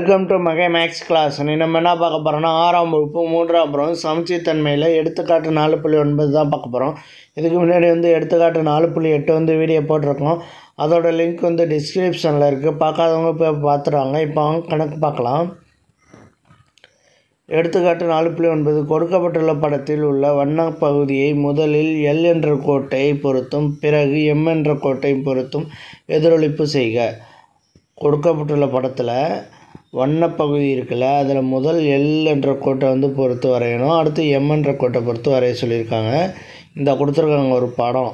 Welcome to Magai maths class. நம்ம என்ன பார்க்க போகிறோம்னா 6ஆம் வகுப்பு 3ஆம் பருவம் சமச்சீர்தன்மையில் எடுத்துக்காட்டு 4.9 தான் பார்க்க போகிறோம். இதுக்கு முன்னாடி எடுத்துக்காட்டு 4.8 வீடியோ போட்டிருக்கோம். அதோட லிங்க் டிஸ்கிரிப்ஷனில் இருக்குது. பார்க்காதவங்க போய் பார்த்துருவாங்க. இப்போ கணக்கு பார்க்கலாம். எடுத்துக்காட்டு 4.9 கொடுக்கப்பட்டுள்ள படத்தில் உள்ள வண்ண பகுதியை முதலில் L என்ற கோட்டை பொறுத்தும் பிறகு M என்ற கோட்டை பொறுத்தும் எதிரொலிப்பு செய்க. கொடுக்கப்பட்டுள்ள படத்தில் வண்ணப்பகுதி இருக்குல்ல, அதில் முதல் L என்ற கோட்டை பொறுத்து வரையணும். அடுத்து M என்ற கோட்டை பொறுத்து வரைய சொல்லியிருக்காங்க. இந்த கொடுத்துருக்காங்க ஒரு படம்.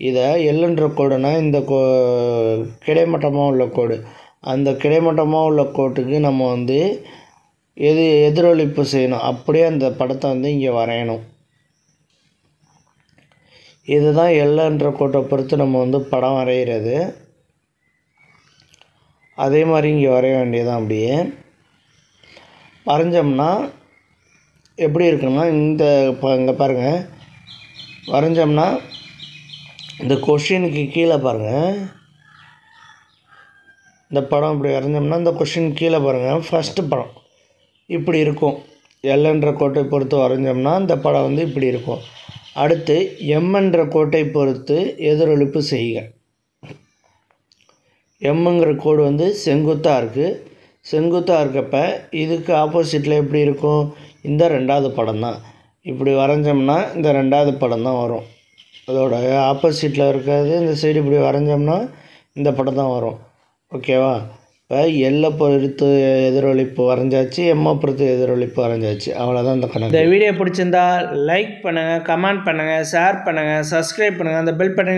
இதை L என்ற கோடுனா இந்த கிடைமட்டமாக உள்ள கோடு. அந்த கிடைமட்டமாக உள்ள கோட்டுக்கு நம்ம எதிரொலிப்பு செய்யணும். அப்படியே அந்த படத்தை இங்கே வரையணும். இதுதான் L என்ற கோட்டை பொறுத்து நம்ம படம் வரைகிறது. அதே மாதிரி இங்கே வரைய வேண்டியதான். அப்படியே வரைஞ்சோம்னா எப்படி இருக்குன்னா இங்கே பாருங்கள், வரைஞ்சோம்னா இந்த கொஷினுக்கு கீழே பாருங்கள், இந்த படம் இப்படி வரைஞ்சோம்னா இந்த கொஷின் கீழே பாருங்கள், ஃபஸ்ட்டு படம் இப்படி இருக்கும். L என்ற கோட்டை பொறுத்து வரைஞ்சோம்னா இந்த படம் இப்படி இருக்கும். அடுத்து M என்ற கோட்டை பொறுத்து எதிரொலிப்பு செய்க. எம்ங்கிற கோடு செங்குத்தாக இருக்குது. செங்குத்தாக இருக்கப்ப இதுக்கு ஆப்போசிட்டில் எப்படி இருக்கும்? இந்த ரெண்டாவது படம் தான். இப்படி வரைஞ்சோம்னா இந்த ரெண்டாவது படம் தான் வரும். அதோட ஆப்போசிட்டில் இருக்கிறது இந்த சைடு இப்படி வரைஞ்சோம்னா இந்த படம் தான் வரும். ஓகேவா? இப்போ L பொறுத்து எதிரொலிப்பு வரைஞ்சாச்சு, M பொறுத்து எதிரொலிப்பு வரைஞ்சாச்சு. அவ்வளோதான் இந்த கணக்கு. இந்த வீடியோ பிடிச்சிருந்தா லைக் பண்ணுங்கள், கமெண்ட் பண்ணுங்கள், ஷேர் பண்ணுங்கள், சப்ஸ்கிரைப் பண்ணுங்கள். அந்த பெல் பட்டன்